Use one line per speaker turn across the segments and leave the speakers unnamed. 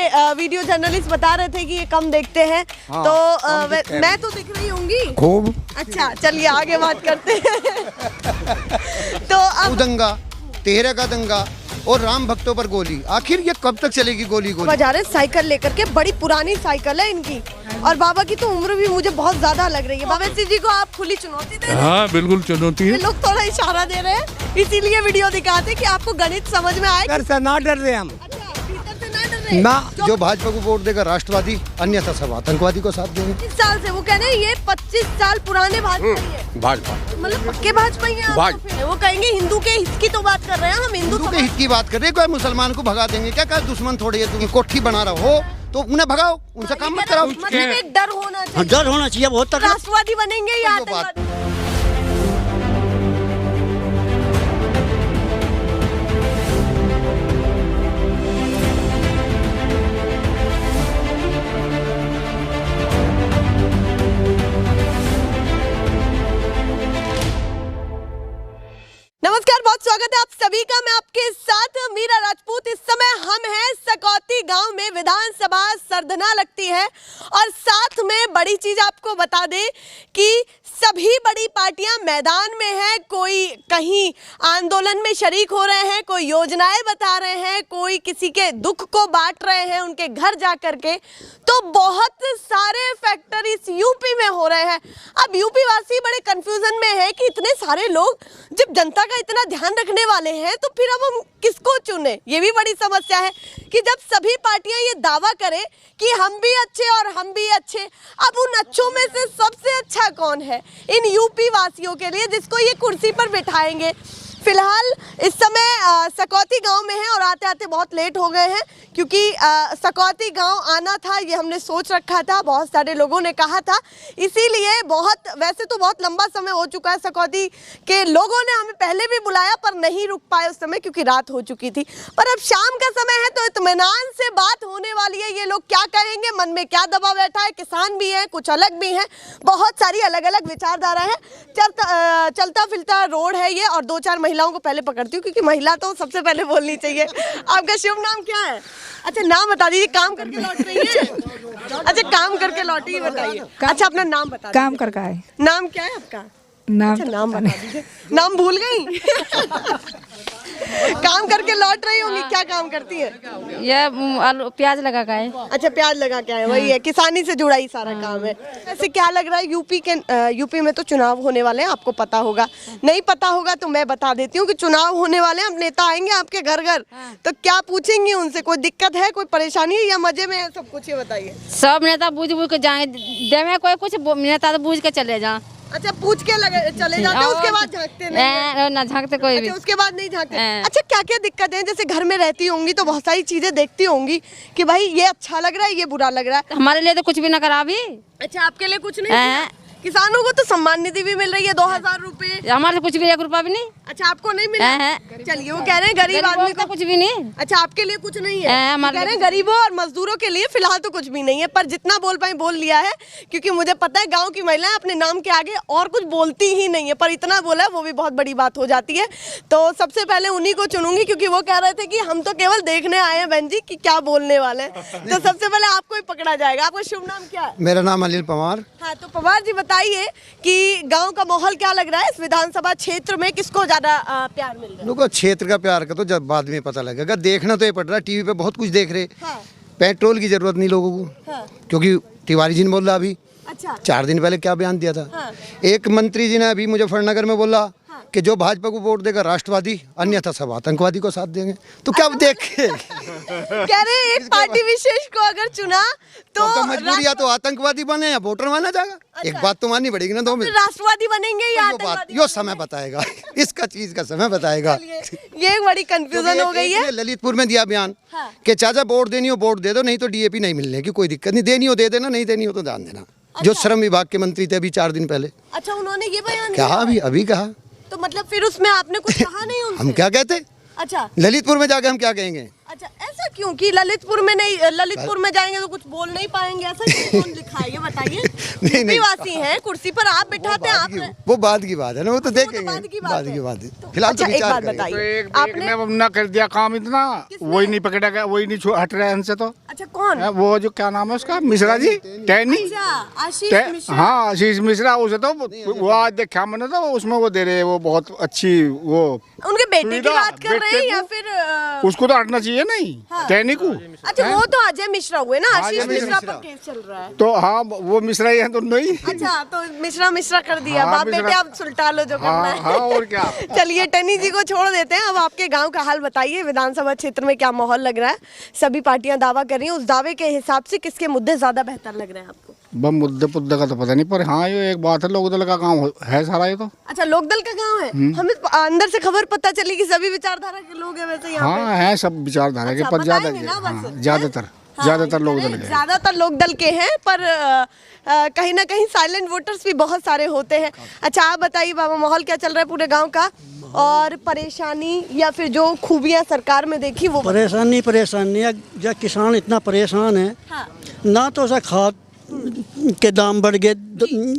Video journalist बता रहे थे कि ये कम देखते हैं। हाँ, तो मैं तो दिख रही होंगी
खूब।
अच्छा चलिए आगे बात करते हैं। तो अब
दंगा, तेरह का दंगा और राम भक्तों पर गोली, आखिर ये कब तक चलेगी गोली गोली?
जा रहे साइकिल लेकर के, बड़ी पुरानी साइकिल है इनकी, और बाबा की तो उम्र भी मुझे बहुत ज्यादा लग रही है। बाबा जी को आप खुली चुनौती दे रहे हैं?
हाँ बिल्कुल चुनौती है।
लोग थोड़ा इशारा दे रहे हैं, इसीलिए वीडियो दिखाते कि आपको गणित समझ में आए।
घर से ना डर रहे हम।
अच्छा, भीतर से ना डर रहे
ना।
जो भाजपा को वोट देगा राष्ट्रवादी, अन्यथा सब आतंकवादी को साथ देंगे।
25 साल से वो कह रहे हैं, ये 25 साल पुराने भाजपा है,
भाजपा
मतलब पक्के भाजपा ही हैं आप तो फिर। वो कहेंगे हिंदू के हित की तो बात कर रहे हैं हम, हिंदू
के हित की बात कर रहे हैं। कोई मुसलमान को भगा देंगे क्या? क्या दुश्मन थोड़ी है? तुम कोठी बना रहा हो तो उन्हें भगाओ, उनसे काम मत कराओ।
मतलब एक डर होना चाहिए।
डर होना चाहिए बहुत तक।
राष्ट्रवादी बनेंगे या आतंकवादी? नमस्कार, बहुत स्वागत है आप सभी का। मैं आपके साथ मीरा राजपूत। इस समय हम हैं सकौती गांव में, विधानसभा सरधना लगती है, और साथ में बड़ी चीज आपको बता दें कि सभी बड़ी पार्टियां मैदान में हैं। कोई कहीं आंदोलन में शरीक हो रहे हैं, कोई योजनाएं बता रहे हैं, कोई किसी के दुख को बांट रहे हैं उनके घर जा करके। तो बहुत सारे फैक्टर इस यूपी में हो रहे हैं। अब यूपी वासी बड़े कंफ्यूजन में है कि इतने सारे लोग जब जनता का इतना ध्यान रखने वाले हैं तो फिर अब हम किसको चुने? ये भी बड़ी समस्या है कि जब सभी पार्टियां ये दावा करें कि हम भी अच्छे और हम भी अच्छे, अब उन अच्छों में से सबसे अच्छा कौन है इन यूपी वासियों के लिए जिसको ये कुर्सी पर बिठाएंगे? फिलहाल इस समय सकौती गांव में है और आते आते बहुत लेट हो गए हैं, क्योंकि सकौती गांव आना था ये हमने सोच रखा था, बहुत सारे लोगों ने कहा था, इसीलिए वैसे तो बहुत लंबा समय हो चुका है। सकौती के लोगों ने हमें पहले भी बुलाया पर नहीं रुक पाए उस समय, क्योंकि रात हो चुकी थी। पर अब शाम का समय है तो इत्मीनान से बात होने वाली है। ये लोग क्या कहेंगे, मन में क्या दबा बैठा है, किसान भी है, कुछ अलग भी हैं, बहुत सारी अलग अलग विचारधारा है। चलता फिरता रोड है ये, और दो चार महिलाओं को पहले पकड़ती हूँ क्योंकि महिला तो सबसे पहले बोलनी चाहिए। आपका शुभ नाम क्या है? अच्छा नाम बता दीजिए। काम करके लौट रही है? अच्छा काम करके लौटी, बताइए। अच्छा अपना नाम बता दीजिए।
काम करका है।
नाम क्या है आपका?
नाम
अच्छा, नाम बता दीजिए। नाम भूल गई? काम करके लौट रही होंगी, क्या काम करती है?
ये आलू प्याज लगा का है।
अच्छा प्याज लगा के आए, वही है, किसानी से जुड़ा ही सारा काम है। ऐसे क्या लग रहा है यूपी में तो चुनाव होने वाले हैं, आपको पता होगा, नहीं पता होगा तो मैं बता देती हूँ कि चुनाव होने वाले हैं। अब नेता आएंगे आपके घर घर, तो क्या पूछेंगे उनसे? कोई दिक्कत है, कोई परेशानी है या मजे में है सब कुछ, ये बताइए।
सब नेता बूझ बूझ के जाए दे में, कोई कुछ नेता तो बूझ के चले जा।
अच्छा पूछ के चले जाते हैं, उसके बाद झांकते नहीं?
ना झांकते कोई भी।
अच्छा, उसके बाद नहीं झांकते। अच्छा क्या क्या दिक्कत है? जैसे घर में रहती होंगी तो बहुत सारी चीजें देखती होंगी कि भाई ये अच्छा लग रहा है, ये बुरा लग रहा है।
हमारे लिए तो कुछ भी ना करा भी।
अच्छा आपके लिए कुछ नहीं? किसानों को तो सम्मान निधि भी मिल रही है 2000 रुपए।
हमारे से कुछ भी 1 रुपया भी नहीं।
अच्छा आपको नहीं मिला? चलिए वो कह रहे हैं गरीब आदमी को
कुछ भी नहीं।
अच्छा आपके लिए कुछ नहीं है? कह रहे हैं गरीबों और मजदूरों के लिए फिलहाल तो कुछ भी नहीं है, पर जितना बोल पाए बोल लिया है, क्योंकि मुझे पता है गाँव की महिलाएं अपने नाम के आगे और कुछ बोलती ही नहीं है, पर इतना बोला है वो भी बहुत बड़ी बात हो जाती है। तो सबसे पहले उन्हीं को चुनूंगी, क्योंकि वो कह रहे थे कि हम तो केवल देखने आए हैं बहन जी कि क्या बोलने वाले हैं। तो सबसे पहले आपको ही पकड़ा जाएगा। आपका शुभ नाम क्या है?
मेरा नाम अनिल पवार।
हाँ तो पवार जी बताइए कि गांव का माहौल क्या लग रहा है? इस विधानसभा क्षेत्र में किसको ज्यादा प्यार मिल रहा है?
लोगों क्षेत्र का प्यार का तो जब बाद में पता लगेगा। देखना तो ये पड़ रहा है, टीवी पे बहुत कुछ देख रहे।
हाँ।
पेट्रोल की जरूरत नहीं लोगों को। हाँ। क्योंकि तिवारी जी ने बोला अभी।
अच्छा
4 दिन पहले क्या बयान दिया था?
हाँ।
एक मंत्री जी ने अभी मुजफ्फरनगर में बोला कि जो भाजपा को वोट देगा राष्ट्रवादी, अन्यथा सब आतंकवादी को साथ देंगे। तो क्या देखे?
कह रहे हैं एक पार्टी विशेष को अगर चुना तो
मजबूरी या तो आतंकवादी बने या वोटर माना जाएगा।
अच्छा।
एक बात तो माननी पड़ेगी ना, दो में
राष्ट्रवादी बनेंगे या आतंकवादी?
यो समय बताएगा। इसका चीज का समय बताएगा।
ये एक बड़ी कंफ्यूजन हो गई है।
ललितपुर में दिया बयान
हाँ।
कि चाचा वोट देनी हो वोट दे दो, नहीं तो डीएपी नहीं मिलने की कोई दिक्कत नहीं, देनी हो दे देना, नहीं देनी हो तो जान देना। जो श्रम विभाग के मंत्री थे अभी 4 दिन पहले।
अच्छा उन्होंने ये बयान
कहा? अभी कहा।
तो मतलब फिर उसमें आपने कुछ कहा नहीं उनसे?
हम क्या कहते?
अच्छा
ललितपुर में जाके हम क्या कहेंगे?
अच्छा, ऐसा क्यों कि ललितपुर में नहीं, ललितपुर में जाएंगे तो कुछ बोल नहीं पाएंगे, ऐसा क्यों? कौन लिखा है ये बताइए?
नहीं।
यूपीवासी हैं, कुर्सी पर आप बिठाते हैं, आप
वो बाद की बात है ना, वो तो
वो तो
देखेंगे।
बाद की बात
बाद
है।
की बात है। फिलहाल तो
अच्छा, एक
विचार
बात
करेंगे।
बताइए,
एक
आपने
ने ना कर दिया काम इतना, वही नहीं पकड़ा गया, वही नहीं हट रहा है हमसे तो।
अच्छा कौन?
वो जो क्या नाम है उसका, मिश्रा जी, टैनी।
अच्छा, आशीष मिश्रा।
हाँ, आशीष मिश्रा, उसे तो वो आज देखा मैंने तो उसमें वो दे रहे हैं, वो बहुत अच्छी वो
उनके बेटे की
सुविधा,
बात कर रहे हैं
बेटे
या
को-
फिर
उसको तो हटना चाहिए नहीं, टैनी को।
अच्छा, वो तो अजय मिश्रा हुए ना, आशीष
अजय
मिश्रा पर केस चल रहा है।
तो हाँ, वो मिश्रा ही है तो नहीं।
अच्छा, तो मिश्रा कर दिया,
हाँ,
बाप बेटे
मिश्रा।
आप सुलटा लो जो करना
हाँ
है।
हाँ, और क्या।
चलिए टनी जी को छोड़ देते हैं, अब आपके गांव का हाल बताइए, विधानसभा क्षेत्र में क्या माहौल लग रहा है? सभी पार्टियां दावा कर रही हैं, उस दावे के हिसाब से किसके मुद्दे ज्यादा बेहतर लग रहे हैं आपको?
बम मुद्दे पुद्दे का तो पता नहीं, पर हाँ ये एक बात है, लोकदल का काम है सारा ये तो।
अच्छा, लोकदल का गांव है, हमें अंदर से खबर पता चली कि सभी विचारधारा के लोग हैं वैसे यहाँ पे।
हाँ है सब विचारधारा के,
अच्छा,
पर ज्यादा
बताएंगे ना बस।
ज्यादातर लोकदल के।
ज्यादातर लोकदल के हैं, पर कहीं ना कहीं साइलेंट वोटर्स भी बहुत सारे होते हैं। अच्छा, आप बताइए बाबा, माहौल क्या चल रहा है पूरे गांव का, और परेशानी या फिर जो खूबियां सरकार में देखी वो
परेशानी या किसान इतना परेशान है।
हाँ।
ना तो ऐसा खाद के दाम बढ़ गए,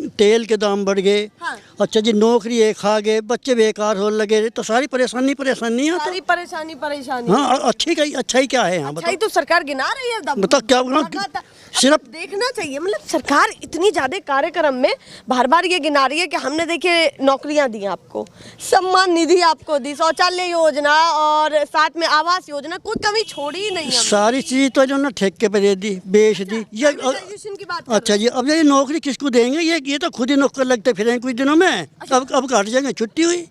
तेल के दाम बढ़ गए।
हाँ।
अच्छा जी, नौकरी एक खा गए, बच्चे बेकार होने लगे, तो सारी परेशानी है तो।
सारी परेशानी।
हाँ, अच्छा ही क्या है यहाँ
अच्छा,
बताओ।
ही तो सरकार गिना रही है दम।
बताओ क्या गिना?
लगातार।
सिर्फ-
अब देखना चाहिए, मतलब सरकार इतनी ज्यादा कार्यक्रम में बार बार ये गिना रही है कि हमने देखिए नौकरियां दी आपको, सम्मान निधि आपको दी, शौचालय योजना और साथ में आवास योजना, कोई कमी छोड़ी ही नहीं हमने।
सारी चीज तो जो ना ठेके पे दे दी, बेच दी। ये
प्राइवेटाइजेशन की बात कर
अच्छा जी, अब ये नौकरी किसको देंगे? ये तो खुद ही नौकर लगते फिरेंगे कुछ दिनों में। अब काट जाएंगे, छुट्टी हुई।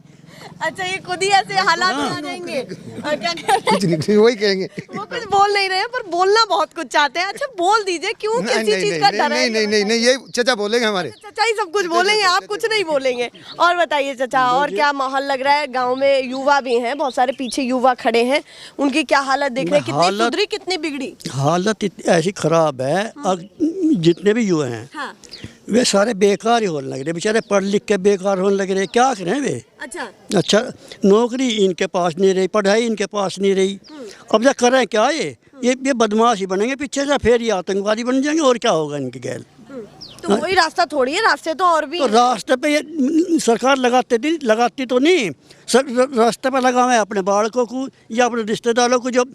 अच्छा, ये खुद ही ऐसे हालात में आ जाएंगे। और क्या कह रहे
कुछ नहीं, वही कहेंगे।
हैं? वो कुछ बोल नहीं रहे हैं, पर बोलना बहुत कुछ चाहते हैं। अच्छा, बोल दीजिए, क्यों
नहीं
किसी चीज का डर है?
नहीं, ये चचा बोलेंगे हमारे।
चाचा ही सब कुछ बोलेंगे, आप कुछ नहीं बोलेंगे। और बताइए चाचा, और क्या माहौल लग रहा है गांव में? युवा भी हैं, बहुत सारे पीछे युवा खड़े हैं, उनकी क्या हालत देख रहे हैं? कितनी
हालत-
सुधरी, कितनी बिगड़ी?
हालत ऐसी खराब है, अब जितने भी युवा हैं
हाँ।
वे सारे बेकार ही होने लग रहे, बेचारे पढ़ लिख के बेकार होने लग रहे। क्या करें वे?
अच्छा,
अच्छा, नौकरी इनके पास नहीं रही, पढ़ाई इनके पास नहीं रही। अब क्या करें, क्या ये बदमाश ही बनेंगे पीछे से, फिर ये आतंकवादी बन जाएंगे, और क्या होगा इनके गैल।
तो वही रास्ता थोड़ी है, रास्ते तो और भी
तो
हैं।
रास्ते पे ये सरकार लगाती तो नहीं, रास्ते पे लगावे अपने बालकों को या अपने रिश्तेदारों को, जो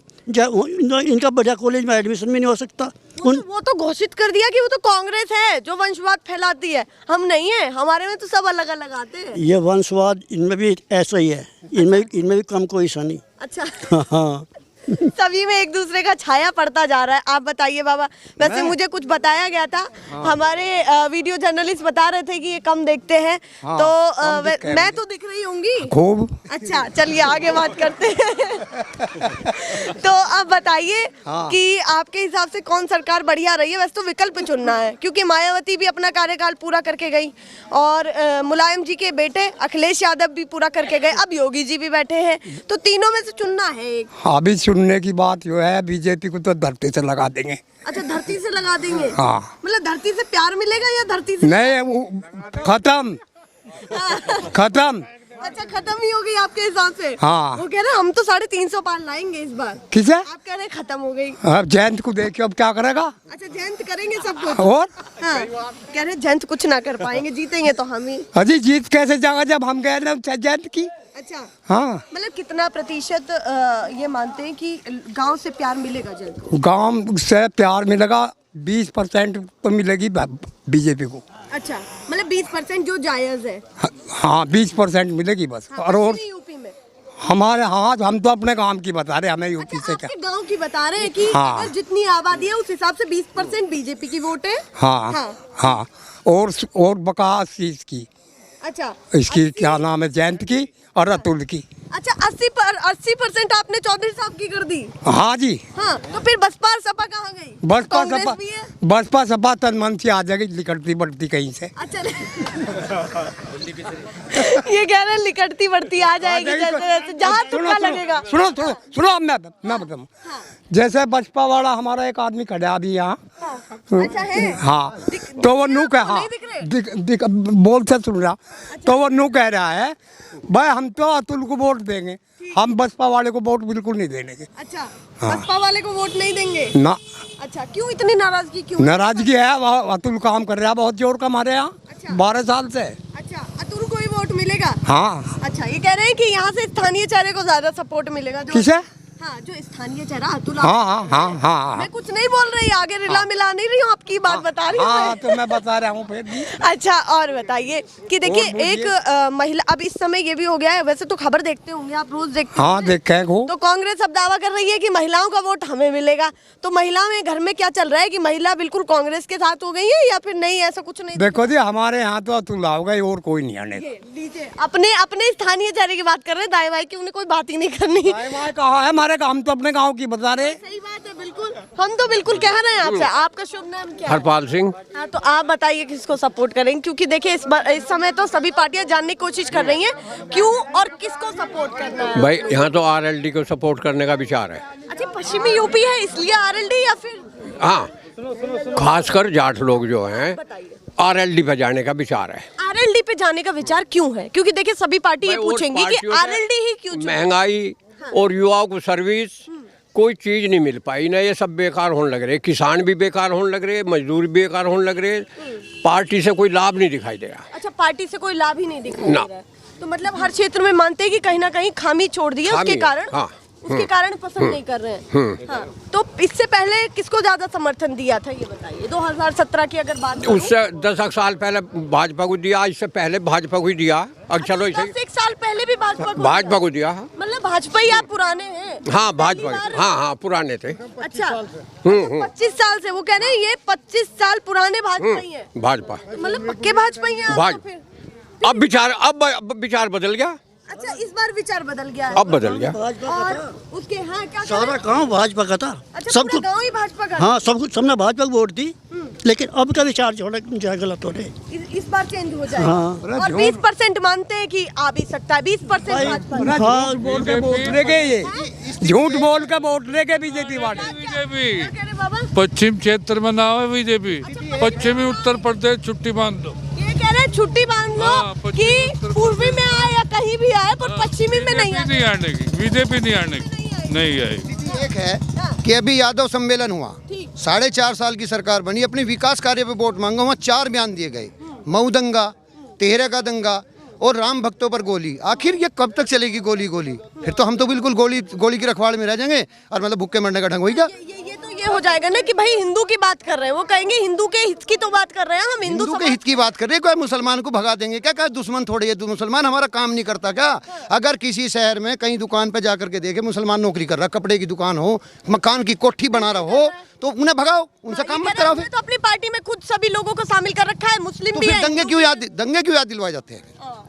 इनका बढ़िया कॉलेज में एडमिशन भी नहीं हो सकता।
वो तो घोषित कर दिया कि वो तो कांग्रेस है जो वंशवाद फैलाती है, हम नहीं है, हमारे में तो सब अलग अलग आते हैं।
ये वंशवाद इनमें भी ऐसा ही है, इनमें भी कम कोई सा नहीं।
अच्छा,
हाँ,
सभी में एक दूसरे का छाया पड़ता जा रहा है। आप बताइए बाबा, वैसे मुझे कुछ बताया गया था, हमारे वीडियो जर्नलिस्ट बता रहे थे कि ये कम देखते हैं, तो मैं तो दिख रही होंगी
खूब।
अच्छा, चलिए आगे बात करते हैं। तो अब बताइए कि आपके हिसाब से कौन सरकार बढ़िया रही है? वैसे तो विकल्प चुनना है, क्योंकि मायावती भी अपना कार्यकाल पूरा करके गई, और मुलायम जी के बेटे अखिलेश यादव भी पूरा करके गए, अब योगी जी भी बैठे हैं, तो तीनों में से चुनना है एक।
अभी सुनने की बात जो है, बीजेपी को तो धरती से लगा देंगे।
अच्छा, धरती से लगा देंगे?
हाँ।
मतलब धरती से प्यार मिलेगा या धरती से?
नहीं, वो खत्म।
अच्छा, खत्म ही हो गई आपके हिसाब से?
हाँ।
वो कह रहे हैं हम तो 350 पार लाएंगे इस बार।
किसे?
आप कह रहे हैं खत्म हो गई।
अब जयंत को देखिए, अब क्या करेगा?
अच्छा, जयंत करेंगे सब कुछ।
और
हाँ, कह रहे हैं जयंत कुछ ना कर पाएंगे, जीतेंगे तो हम ही।
अजी जीत कैसे जाएगा जब हम गए ना जयंत की?
अच्छा,
हाँ,
मतलब कितना प्रतिशत ये मानते हैं कि गांव से प्यार मिलेगा जयंत को?
गांव से प्यार मिलेगा 20% तो मिलेगी बीजेपी को।
अच्छा, मतलब 20% जो जायज है।
हाँ, 20% मिलेगी बस।
हाँ,
और
नहीं यूपी में।
हमारे, हाँ, हम तो अपने गांव की बता रहे, हमें यूपी
अच्छा,
से क्या।
आपके गांव की बता रहे हैं कि
हाँ।
अगर जितनी आबादी है उस हिसाब से 20% बीजेपी की वोट है।
हाँ हाँ, और बकास चीज की,
अच्छा,
इसकी क्या नाम है, जयंत की और अतुल की।
अच्छा, 80% आपने चौधरी साहब की कर दी।
हाँ जी।
हाँ, तो फिर बसपा और सपा कहाँ गई? कांग्रेस भी है?
बसपा सपा तन मन से आ जाएगी, लिकड़ती बढ़ती कहीं से।
अच्छा, ये कह रहे हैं लिकड़ती बढ़ती आ जाएगी, जैसे जैसे जहाँ तुक्का लगेगा।
सुनो, अब मैं बताऊँ। जैसे बसपा वाला हमारा एक आदमी खड़ा अभी यहाँ।
अच्छा है?
हाँ, तो वो नू कह, हाँ,
नहीं दिख रहे?
बोल से सुन रहा, तो वो नू कह रहा है भाई हम तो अतुल को वोट देंगे। हम बसपा वाले को वोट बिल्कुल नहीं देने के।
अच्छा, बसपा वाले को वोट नहीं देंगे?
ना,
अच्छा, क्यों इतनी नाराजगी क्यों?
नाराजगी है, अतुल काम कर रहा है बहुत जोर का हमारे यहाँ,
अच्छा।
12 साल से।
अच्छा, अतुल को ही वोट मिलेगा?
हाँ।
अच्छा, ये कह रहे हैं कि यहाँ से स्थानीय चेहरे को ज्यादा सपोर्ट मिलेगा।
किसे?
हाँ, जो स्थानीय चेहरा अतुल।
हाँ हाँ हाँ हाँ।
मैं कुछ नहीं बोल रही, आगे रिला मिला नहीं रही हूँ, आपकी बात बता रही हूँ
हाँ,
मैं।
तो मैं बता रहा हूँ फिर भी।
अच्छा, और बताइए कि देखिए
और बोलिए।
एक महिला, अब इस समय ये भी हो गया है, वैसे तो खबर देखते होंगे आप, रोज देखते
हाँ,
होंगे।
देखे हो।
तो कांग्रेस अब दावा कर रही है कि महिलाओं का वोट हमें मिलेगा, तो महिलाओं में घर में क्या चल रहा है कि महिला बिल्कुल कांग्रेस के साथ हो गई है या फिर नहीं, ऐसा कुछ नहीं?
देखो जी, हमारे यहाँ तो अतुल होगा और कोई नहीं आने।
लीजिए, अपने अपने स्थानीय चेहरे की बात कर रहे हैं, दाई भाई की उन्हें कोई बात ही नहीं करनी।
कहा है हमारे, हम तो अपने गाँव की बता रहे।
सही बात है, बिल्कुल, हम तो बिल्कुल कह रहे हैं आपसे। आपका शुभ नाम क्या है?
हरपाल सिंह।
हाँ, तो आप बताइए किसको सपोर्ट करेंगे, क्योंकि देखिए इस समय तो सभी पार्टियां जानने की कोशिश कर रही हैं क्यों और किसको सपोर्ट करना है।
भाई यहाँ तो आरएलडी को सपोर्ट करने का विचार है।
अच्छा, पश्चिमी यूपी है इसलिए आरएलडी, या फिर?
हाँ, खासकर जाट लोग जो हैं आरएलडी पे जाने का विचार है।
आरएलडी पे जाने का विचार क्यों है? क्योंकि देखिए सभी पार्टी ये
भाई, और
पूछेंगी कि
पार्टियों से
आरएलडी ही क्यों चुने?
महंगाई और युवाओं को सर्विस कोई चीज नहीं मिल पाई ना, ये सब बेकार होने लग रहे, किसान भी बेकार होने लग रहे, मजदूर भी बेकार होने लग रहे, पार्टी से कोई लाभ नहीं दिखाई दे रहा।
अच्छा, पार्टी से कोई लाभ ही नहीं दिखाई
ना।
दे रहा है, तो मतलब हर क्षेत्र में मानते हैं कि कहीं ना कहीं खामी छोड़ दी है,
खामी
उसके
है,
कारण
हाँ।
उसके कारण पसंद नहीं कर रहे हैं। हाँ, तो इससे पहले किसको ज्यादा समर्थन दिया था ये बताइए, 2017 की अगर बात करूं?
उससे 10 साल पहले भाजपा को दिया, इससे पहले भाजपा को ही दिया। अब चलो इसे
10 साल पहले भी
भाजपा को दिया।
मतलब भाजपा ही आप पुराने हैं?
हाँ, भाजपा, हाँ हाँ, पुराने थे।
अच्छा, 25 साल से, वो कह रहे हैं ये 25 साल पुराने भाजपा ही है,
भाजपा,
मतलब पक्के भाजपा ही हैं आप
भाज-
तो फिर।
अब विचार बदल गया।
अच्छा, इस बार विचार बदल गया है।
अब बदल गया।
और उसके, हाँ, क्या
सारा गांव भाजपा का था।
अच्छा,
सब
पूरा
कुछ,
गांव ही भाजपा का?
हाँ, सब कुछ, सबने भाजपा को वोट दी, लेकिन अब का विचार जो है गलत हो रहे।
इस बार चेंज हो जाएगा।
हाँ।
और 20% मानते हैं कि आ भी सकता है, 20% भाजपा।
हाँ,
बोल के वोट लेके ये झूठ बोल के वोट लेके बीजेपी वाले।
बीजेपी
क्या कह रहे बाबा?
पश्चिम क्षेत्र में ना हो बीजेपी, पश्चिमी उत्तर प्रदेश छुट्टी बांध दो।
ये कह रहे हैं छुट्टी बांध लो
हाँ, पश्चिमी
कि
उत्तर
पूर्वी में आए या कहीं भी आए, पर पश्चिमी में नहीं आए।
नहीं आने की, बीजेपी नहीं आने की, नहीं आएगी।
एक है कि अभी यादव सम्मेलन हुआ, 4.5 साल की सरकार बनी, अपनी विकास कार्य पे वोट मांगा, वहाँ 4 बयान दिए गए, मऊ दंगा, तेहरे का दंगा और राम भक्तों पर गोली। आखिर ये कब तक चलेगी गोली गोली? फिर तो हम तो बिल्कुल गोली की रखवाड़ में रह जाएंगे और मतलब भुक्के मरने का ढंग होगी क्या?
ये तो ये हो जाएगा ना कि भाई हिंदू की बात कर रहे हैं, वो कहेंगे हिंदू के हित की तो बात कर रहे हैं हम,
हिंदू के हित की बात कर रहे हैं, कोई मुसलमान को भगा देंगे क्या? क्या दुश्मन थोड़ी है, मुसलमान हमारा काम नहीं करता क्या? अगर किसी शहर में कहीं दुकान पे जाकर के देखे मुसलमान नौकरी कर रहा, कपड़े की दुकान हो, मकान की कोठी बना रहा हो, तो उन्हें भगाओ, उनसे काम मत कराओ।
तो अपनी पार्टी में खुद सभी लोगों को शामिल कर रखा है, मुस्लिम
तो
भी
फिर
है,
दंगे क्यों याद दिलवाए जाते हैं?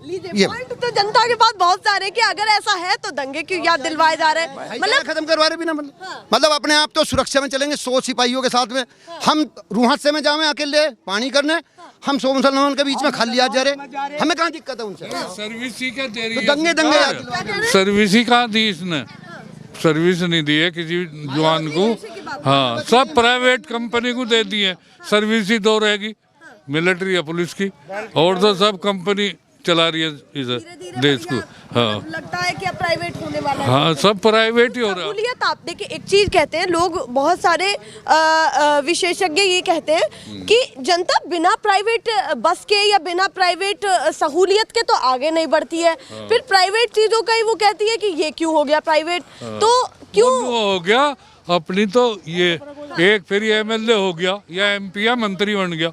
लीजिए,
ये-
पॉइंट तो जनता के पास बहुत सारे कि अगर ऐसा है तो दंगे क्यों याद दिलवाए जा रहे हैं,
मतलब खत्म करवा रहे भी ना, मतलब अपने आप तो सुरक्षा में चलेंगे 100 सिपाहियों के साथ में, हम रूहासे में जावे अकेले पानी करने, हम 100 मुसलमान के बीच में खाली आ जा रहे, हमें कहाँ दिक्कत है उनसे?
सर्विस ही क्या दे रही
तो
है
दंगे
सरकार? सर्विस ही कहाँ दी इसने? सर्विस नहीं दी है किसी जवान को। हाँ, सब प्राइवेट कंपनी को दे दी है, सर्विस ही 2 रहेगी, मिलिट्री या पुलिस की, और तो सब कंपनी चला रही है इधर देश को। हाँ,
लगता है कि अब प्राइवेट होने वाला है।
हाँ, सब प्राइवेट ही हो रहा है।
सहूलियत, आप देखिए एक चीज कहते हैं लोग, बहुत सारे विशेषज्ञ ये कहते हैं कि जनता बिना प्राइवेट बस के या बिना प्राइवेट सहूलियत के तो आगे नहीं बढ़ती है। फिर प्राइवेट चीजों का ही वो कहती है कि ये क्यों हो गया प्राइवेट, तो क्यों
वो हो गया अपनी, तो ये एक फिर एमएलए हो गया या एमपी या मंत्री बन गया,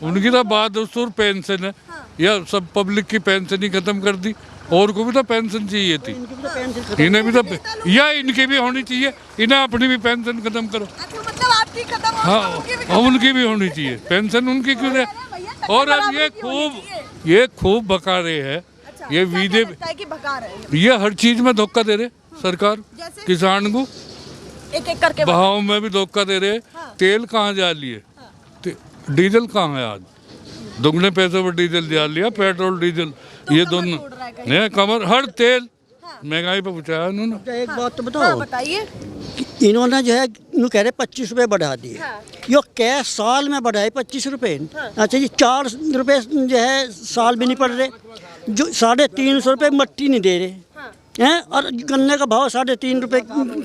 उनकी तो बहादुर पेंशन है, या सब पब्लिक की पेंशन ही खत्म कर दी, और को भी तो पेंशन चाहिए थी, इन्हें भी तो, या इनकी भी होनी चाहिए, इन्हें अपनी भी पेंशन खत्म करो।
अच्छा, मतलब आपकी खत्म हो,
हाँ, उनकी भी होनी चाहिए पेंशन, उनकी क्यों है? और अब ये खूब बका रहे हैं, ये बीजेपी, ये हर चीज में धोखा दे रहे सरकार, किसान को
एक एक करके
भाव में भी धोखा दे रहे। तेल कहाँ जा लिए, डीजल कहाँ है? आज दुगने पैसों पर डीजल जा लिया, पेट्रोल डीजल, ये दोनों नहीं, कमर हर तेल महंगाई पे पहुँचाया उन्होंने।
एक बात तो बताओ,
बताइए,
इन्होंने जो है इन्हों कह रहे 25 रुपये बढ़ा दिए, यो कैश साल में बढ़ाए 25 रुपये। अच्छा जी, 4 रुपये जो है साल भी नहीं पड़ रहे, जो 350 रुपये मट्टी नहीं दे रहे, हैं, और गन्ने का भाव 3.5 रुपए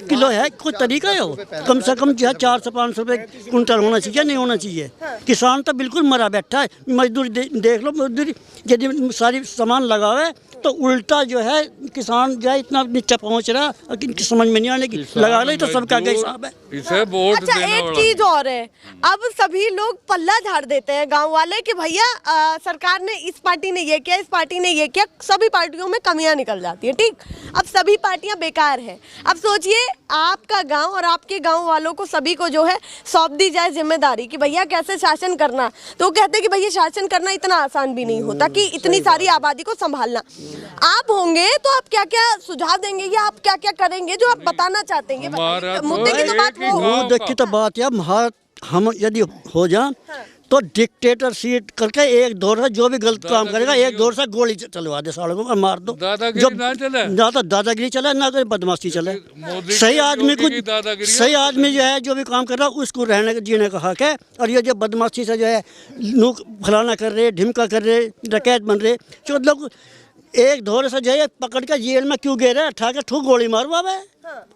किलो है। कोई तरीका है वो? कम से कम जो है 400 से 500 रुपए कुंटल होना चाहिए, नहीं होना चाहिए। किसान तो बिल्कुल मरा बैठा है। मजदूरी देख लो, मजदूरी यदि सारी सामान लगा हुआ है तो उल्टा जो है किसान जो है इतना नीचे पहुंच रहा है कि समझ में नहीं आने की। लगा लो तो सबका क्या हिसाब है।
इसे वोट
अच्छा,
देने
एक
वाला
चीज और है, अब सभी लोग पल्ला झाड़ देते हैं गांव वाले कि भैया सरकार ने इस पार्टी ने ये किया, इस पार्टी ने ये किया, सभी पार्टियों में कमियां निकल जाती है। ठीक, अब सभी पार्टियां बेकार है। अब सोचिए आपका गांव और आपके गांव वालों को सभी को जो है सौंप दी जाए जिम्मेदारी कि भैया कैसे शासन करना, तो वो कहते हैं कि भैया शासन करना इतना आसान भी नहीं होता कि इतनी सारी आबादी को संभालना। आप होंगे तो आप क्या क्या सुझाव देंगे या आप क्या क्या करेंगे जो आप बताना चाहते हैं?
हमारा तो
मुद्दे की तो बात
एक ही
वो
गाँव
वो देखिए तो बात है, हम यदि हो जाए तो डिक्टेटर सीट करके एक दौर से जो भी गलत काम करेगा एक दौर से गोली चलवा दे सालों को और मार दो।
दादागिरी ना चले,
ना तो दादागिरी चले ना कोई बदमाशी चले।
मोदी
सही
की
आदमी
योगी की दादागिरी
को, सही आदमी जो है जो भी काम कर रहा है उसको रहने जीने का हक है। और ये जो बदमाशी से जो है लोग फलाना कर रहे, ढिमका कर रहे, डकैत बन रहे, जो लोग एक दौर से जो है पकड़ के जेल में क्यों गिर रहे, उठा के ठूक गोली मारवा है,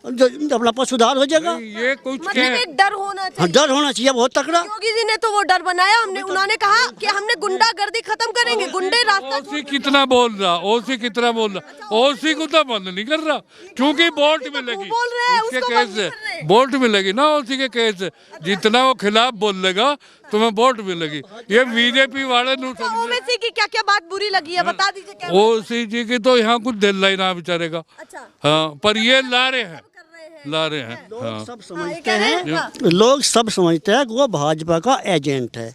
जो अपना पर सुधार हो जाएगा।
ये कुछ
मतलब एक डर होना
हाँ,
चाहिए।
डर होना चाहिए बहुत तकड़ा।
योगी जी ने तो वो डर बनाया, उन्होंने कहा कि हमने गुंडागर्दी खत्म करेंगे, गुंडे रास्ता
ओसी कितना बोल रहा, ओसी कितना बोल रहा, ओसी को तो बंद नहीं कर रहा क्योंकि वोट मिलेगी,
बोल रहे हैं,
उसके
उसको
केस
बंद
से
कर रहे हैं।
वोट मिलेगी ना, ओसी के केस से जितना वो खिलाफ बोलेगा तुम्हें वोट मिलेगी। ये बीजेपी वाले नु समझे।
ओवैसी की क्या क्या बात बुरी लगी है बता दीजिए क्या?
ओसी जी की तो यहाँ कुछ दिल ही ना बेचारेगा।
अच्छा,
हाँ, पर ये ला रहे हैं, ला रहे हैं। हाँ।
सब समझते हैं, लोग सब समझते हैं कि वो भाजपा का एजेंट है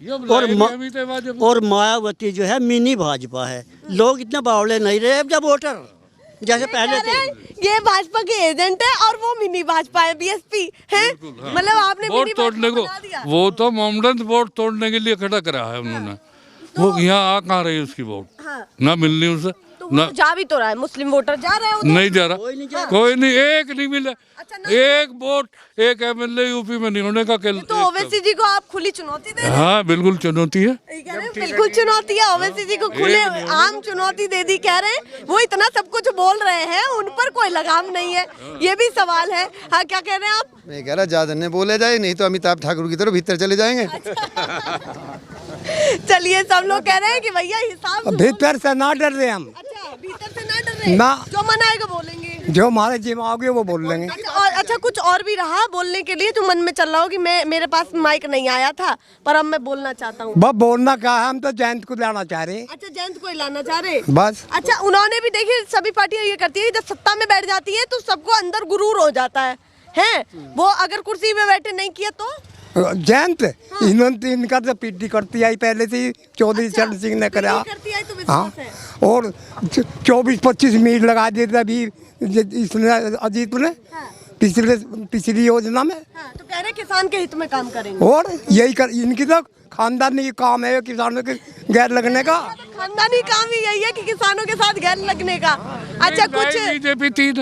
और मायावती जो है मिनी भाजपा है। लोग इतने बावले नहीं रहे जब वोटर जैसे पहले थे।
ये भाजपा के एजेंट है और वो मिनी भाजपा है, बीएसपी है। मतलब आपने
वोट
मिनी
तोड़ने को,
भाजपा बना दिया।
वो तो मोमडन वोट तोड़ने के लिए खड़ा करा है उन्होंने। वो यहाँ आ कहाँ रही उसकी वोट,
हाँ।
ना मिलनी उसे,
तो वो जा भी तो रहा है, मुस्लिम वोटर जा रहे हैं उधर।
नहीं जा रहा, कोई नहीं, एक नहीं मिला।
अच्छा, ना-
एक वोट एक एमएलए यूपी में नहीं होने का
तो ओवैसी जी को आप खुली चुनौती दे रहे हैं?
हाँ बिल्कुल चुनौती है।
ये कह रहे हैं, बिल्कुल चुनौती है, ओवैसी जी को खुले आम चुनौती दे दी कह रहे हैं। वो इतना सब कुछ बोल रहे हैं, उन पर कोई लगाम नहीं है, ये भी सवाल है। हाँ, क्या कह रहे हैं आप?
मैं कह रहा ज्यादा नहीं बोले जाए, नहीं तो अमिताभ ठाकुर की तरह भीतर चले जाएंगे।
चलिए, सब लोग कह रहे हैं कि भैया हिसाब से
भीतर से ना डर रहे हम,
अच्छा, भीतर से ना डर रहे,
ना।
जो मन आएगा बोलेंगे।
जो हमारे जिम आओगे वो बोल लेंगे।
अच्छा, कुछ और भी रहा बोलने के लिए जो मन में चल रहा हो कि मैं, मेरे पास माइक नहीं आया था पर अब मैं बोलना चाहता हूँ?
बस बोलना क्या है, हम तो जयंत को लाना चाह रहे हैं
अच्छा, जयंत को लाना चाह रहे?
बस।
अच्छा, उन्होंने भी देखिए सभी पार्टियां ये करती है, जब सत्ता में बैठ जाती है तो सबको अंदर गुरूर हो जाता है वो अगर कुर्सी में बैठे नहीं किया तो
जयंत इन्होंने तो इनका तो पीटी करती आई पहले से ही, चौधरी चरण सिंह ने करा।
करती है तो
हाँ,
विश्वास है।
और 24-25 मिनट लगा देते अभी इसने अजीत ने पिछली योजना में।
हाँ, तो कह रहे किसान के हित में काम करेंगे।
और यही कर, इनकी तो खानदानी काम है किसानों के गैर लगने का।
खानदानी काम ही यही है कि किसानों के साथ गैर लगने का। अच्छा, कुछ
बीजेपी थी,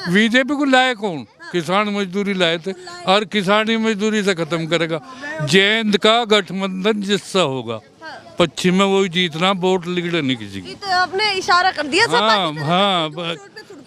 बीजेपी को लाए कौन? किसान मजदूरी लाए थे और किसानी मजदूरी से खत्म करेगा। जयंत का गठबंधन जिससे होगा पश्चिम में वही जीतना, वोट लिगड़े नहीं किसी की।
तो आपने इशारा कर दिया सब
हाँ हाँ,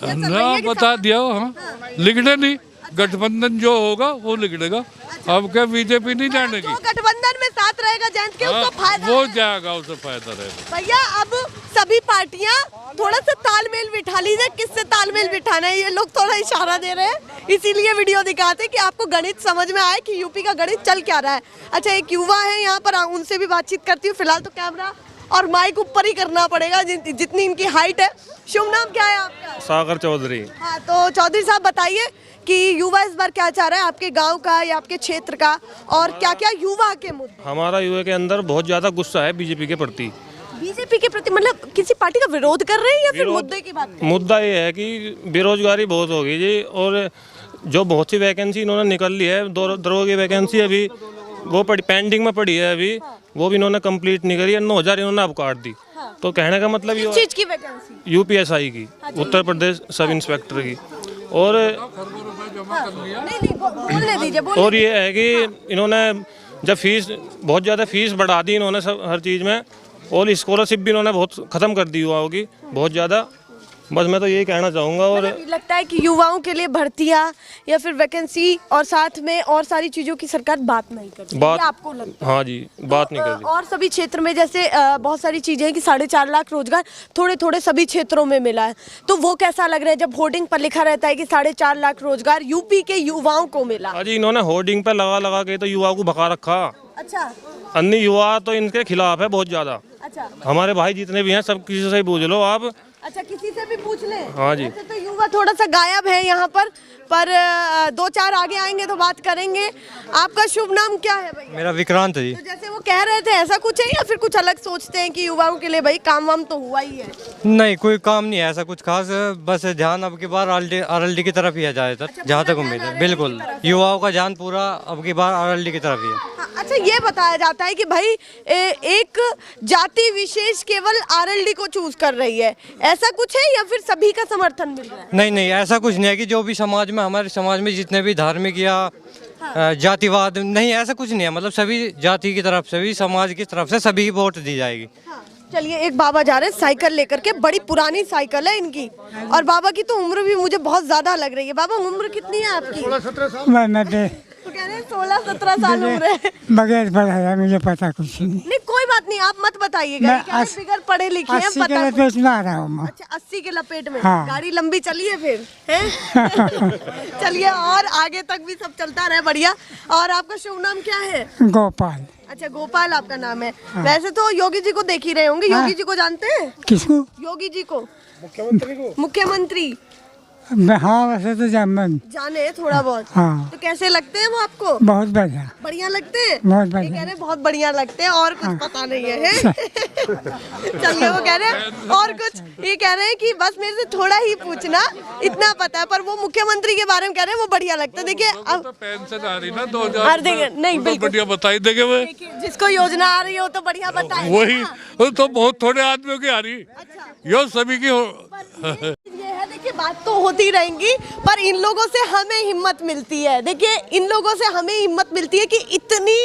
ना बता दिया। हाँ, लिगड़े नहीं, गठबंधन जो होगा वो लिगड़ेगा। अब क्या बीजेपी नहीं जाने की,
गठबंधन में साथ रहेगा जयंत के, उसको फायदा
वो
है।
जाएगा, उसे फायदा रहेगा।
भैया, अब सभी पार्टियां थोड़ा सा तालमेल बिठा लीजिए। किससे तालमेल बिठाना है? ये लोग थोड़ा इशारा दे रहे हैं, इसीलिए वीडियो दिखाते हैं कि आपको गणित समझ में आए कि यूपी का गणित चल क्या रहा है। अच्छा, एक युवा है यहाँ पर, उनसे भी बातचीत करती हूँ। फिलहाल तो कैमरा और माइक ऊपर ही करना पड़ेगा जितनी इनकी हाइट है। शुभ नाम क्या है आपका?
सागर चौधरी।
हाँ, तो चौधरी साहब बताइए कि युवा इस बार क्या चाह रहा है आपके गांव का या आपके क्षेत्र का, और क्या क्या युवा के मुद्दे?
हमारा युवा के अंदर बहुत ज़्यादा गुस्सा है बीजेपी के प्रति।
बीजेपी के प्रति मतलब किसी पार्टी का विरोध कर रहे हैं या फिर मुद्दे की बात?
मुद्दा ये है कि बेरोजगारी बहुत हो गई जी, और जो बहुत सी वैकेंसी इन्होंने निकल ली है, दरोगा की वैकेंसी अभी वो पेंडिंग में पड़ी है, अभी वो भी इन्होंने कंप्लीट नहीं करी है। 9,000 इन्होंने अब काट दी। तो कहने का मतलब ये
चीज की वैकेंसी?
यूपीएसआई की, उत्तर प्रदेश सब इंस्पेक्टर की। और
बोलने दीजिए, बोलने
और ये है कि इन्होंने जब फीस बहुत ज़्यादा फीस बढ़ा दी इन्होंने सब हर चीज़ में, और स्कॉलरशिप भी इन्होंने बहुत ख़त्म कर दी युवाओं की बहुत ज़्यादा। बस मैं तो यही कहना चाहूँगा। और
लगता है कि युवाओं के लिए भर्तियां या फिर वैकेंसी और साथ में और सारी चीजों की सरकार बात नहीं करती, ये आपको लगता है?
हाँ जी, बात नहीं करती।
और सभी क्षेत्र में जैसे बहुत सारी चीजें हैं कि 4.5 लाख रोजगार थोड़े थोड़े सभी क्षेत्रों में मिला है, तो वो कैसा लग रहा है जब होर्डिंग पर लिखा रहता है कि 4.5 लाख रोजगार यूपी के युवाओं को मिला?
हाँ जी, इन्होंने होर्डिंग पर लगा लगा के तो युवाओं को भगा रखा।
अच्छा।
अन्य युवा तो इनके खिलाफ है बहुत ज्यादा।
अच्छा।
हमारे भाई जितने भी हैं सब किसी से ही पूछ लो आप।
अच्छा, किसी से भी पूछ ले।
हाँ जी।
तो युवा थोड़ा सा गायब है यहाँ पर 2-4 आगे आएंगे तो बात करेंगे। आपका शुभ नाम क्या है भैया?
मेरा विक्रांत जी।
तो जैसे वो कह रहे थे ऐसा कुछ है या फिर कुछ अलग सोचते हैं कि युवाओं के लिए भाई काम वाम तो हुआ ही है?
नहीं, कोई काम नहीं है ऐसा कुछ खास, बस ध्यान अब की बार RLD की तरफ ही है ज़्यादातर, जहाँ तक उम्मीद है। बिल्कुल, युवाओं का ध्यान पूरा अब की बार RLD की तरफ ही है।
अच्छा, ये बताया जाता है कि भाई एक जाति विशेष केवल RLD को चूज कर रही है, ऐसा कुछ है या फिर सभी का समर्थन मिल रहा है?
नहीं, ऐसा कुछ नहीं है कि जो भी समाज में, हमारे समाज में जितने भी धार्मिक या जातिवाद, नहीं ऐसा कुछ नहीं है। मतलब सभी जाति की तरफ, सभी समाज की तरफ से सभी की वोट दी जाएगी।
चलिए, एक बाबा जा रहे हैं साइकिल लेकर के, बड़ी पुरानी साइकिल है इनकी, और बाबा की तो उम्र भी मुझे बहुत ज्यादा लग रही है। बाबा, उम्र कितनी है आपकी?
16-17 साल।
तो कह रहे हैं 16-17 साल उम्र है।
बगैर पढ़ाया मुझे पता कुछ नहीं।
नहीं, कोई बात नहीं, आप मत बताइएगा, बिगड़ पढ़े लिखे हैं,
80 के लपेट में आ रहा हूँ।
अच्छा, 80 के लपेट में।
हाँ।
गाड़ी लंबी चली है फिर, हैं? चलिए, और आगे तक भी सब चलता रहे, बढ़िया। और आपका शुभ नाम क्या है?
गोपाल।
अच्छा, गोपाल आपका नाम है। वैसे तो योगी जी को देख ही रहे होंगे। योगी जी को जानते हैं?
किसको?
योगी जी को, मुख्यमंत्री को। मुख्यमंत्री,
हाँ वैसे तो
जाने थोड़ा बहुत।
हाँ।
तो कैसे लगते हैं वो आपको?
बहुत बढ़िया।
बढ़िया लगते हैं?
बहुत
ये
बढ़िया।
कह रहे हैं बहुत बढ़िया लगते हैं, और कुछ पता नहीं है। चलिए, वो कह रहे हैं और कुछ, ये कह रहे हैं कि बस मेरे से थोड़ा ही पूछना, इतना पता है। पर वो मुख्यमंत्री के बारे में कह रहे हैं वो बढ़िया लगता है। देखिए, अब
पेंशन आ रही ना 2000,
नहीं, बिल्कुल
बढ़िया बताई देंगे वो।
जिसको योजना आ रही हो तो बढ़िया बताए।
वही तो बहुत थोड़े आदमियों की आ रही, यो सभी की
ये है, देखिए, बात तो होती रहेंगी, पर इन लोगों से हमें हिम्मत मिलती है। देखिए, इन लोगों से हमें हिम्मत मिलती है कि इतनी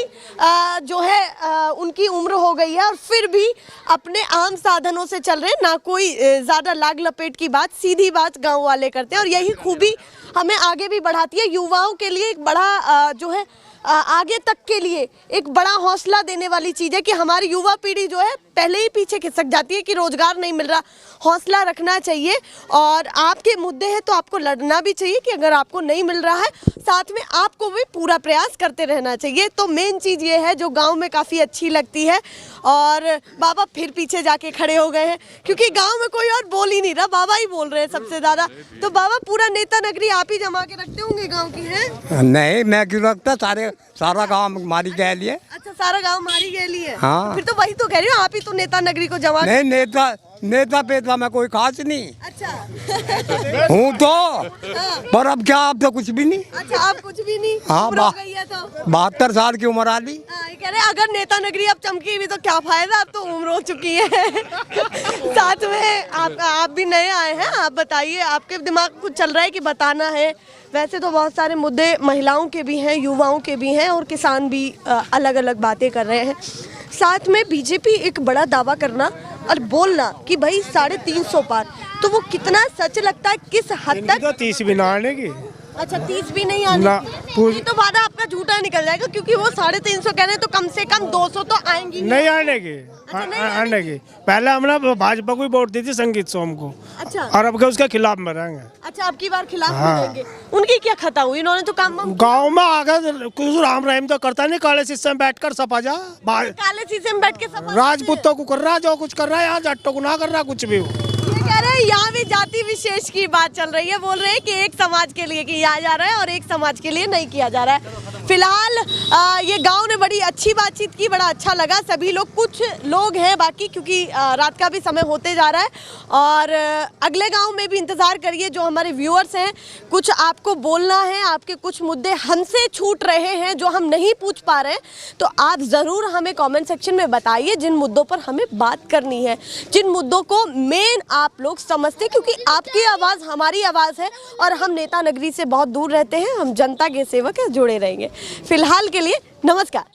जो है उनकी उम्र हो गई है और फिर भी अपने आम साधनों से चल रहे हैं, ना कोई ज़्यादा लाग लपेट की बात, सीधी बात गांव वाले करते हैं। और यही खूबी हमें आगे भी बढ़ाती है। युवाओं के लिए एक बड़ा जो है आगे तक के लिए एक बड़ा हौसला देने वाली चीज़ है कि हमारी युवा पीढ़ी जो है पहले ही पीछे खिसक जाती है कि रोजगार नहीं मिल रहा। हौसला रखना चाहिए, और आपके मुद्दे हैं तो आपको लड़ना भी चाहिए कि अगर आपको नहीं मिल रहा है, साथ में आपको भी पूरा प्रयास करते रहना चाहिए। तो मेन चीज़ ये है जो गांव में काफ़ी अच्छी लगती है। और बाबा फिर पीछे जाके खड़े हो गए हैं, क्योंकि गांव में कोई और बोल ही नहीं रहा, बाबा ही बोल रहे हैं सबसे ज़्यादा। तो बाबा, पूरा नेता नगरी आप ही जमा के रखते होंगे गाँव की, है?
नहीं, मैं क्यों रखता, सारा गाँव मारी गए लिए।
अच्छा, सारा गांव मारी गए लिए।
हाँ।
फिर तो वही तो कह रही हूँ, आप ही तो नेता नगरी को जमा।
नहीं, नेता पेता मैं कोई खास नहीं
अच्छा।
हूँ तो, पर अब क्या, अब तो कुछ भी नहीं।
अच्छा, आप कुछ भी नहीं।
हाँ,
उम्र हो गई है तो
72 साल की उम्र आ ली।
ये कह रहे हैं अगर नेता नगरी अब चमकी भी तो क्या फायदा, अब तो उम्र हो चुकी है। साथ में आप भी नए आए हैं, आप बताइए, आपके दिमाग में कुछ चल रहा है कि बताना है? वैसे तो बहुत सारे मुद्दे महिलाओं के भी हैं, युवाओं के भी हैं, और किसान भी अलग अलग बातें कर रहे हैं। साथ में बीजेपी एक बड़ा दावा करना और बोलना कि भाई 350 पार, तो वो कितना सच लगता है, किस हद तक?
30 भी ना आने की।
अच्छा, 30 भी नहीं आने की। ये तो वादा आपका झूठा निकल जाएगा, क्योंकि वो 350 कह रहे हैं, तो कम से कम 200 तो आएंगी।
नहीं आने की। आने की। पहले हमने भाजपा को वोट दी थी, संगीत सोम को।
अच्छा।
और अब के उसके खिलाफ में रहेंगे।
अच्छा, अब की बार खिलाफ में रहेंगे। उनकी क्या खता हुई? इन्होंने तो काम
गाँव में आकर कुछ राम रहीम तो करता नहीं, काले शीशे में बैठ कर सपा जा,
काले शीशे में बैठ के सपा
राजपूतों को कर रहा है जो कुछ कर रहा है, यहाँ जट्टों को ना कर रहा कुछ भी।
ये कह रहे हैं यहाँ भी जाति विशेष की बात चल रही है। बोल रहे हैं कि एक समाज के लिए किया जा रहा है और एक समाज के लिए नहीं किया जा रहा है। फिलहाल ये गांव ने बड़ी अच्छी बातचीत की, बड़ा अच्छा लगा। सभी लोग, कुछ लोग हैं बाकी, क्योंकि रात का भी समय होते जा रहा है, और अगले गांव में भी इंतज़ार करिए। जो हमारे व्यूअर्स हैं, कुछ आपको बोलना है, आपके कुछ मुद्दे हमसे छूट रहे हैं जो हम नहीं पूछ पा रहे हैं, तो आप ज़रूर हमें कमेंट सेक्शन में बताइए जिन मुद्दों पर हमें बात करनी है, जिन मुद्दों को मेन आप लोग समझते हैं, क्योंकि आपकी आवाज़ हमारी आवाज़ है और हम नेता नगरी से बहुत दूर रहते हैं। हम जनता के सेवक हैं, जुड़े रहेंगे। फिलहाल के लिए नमस्कार।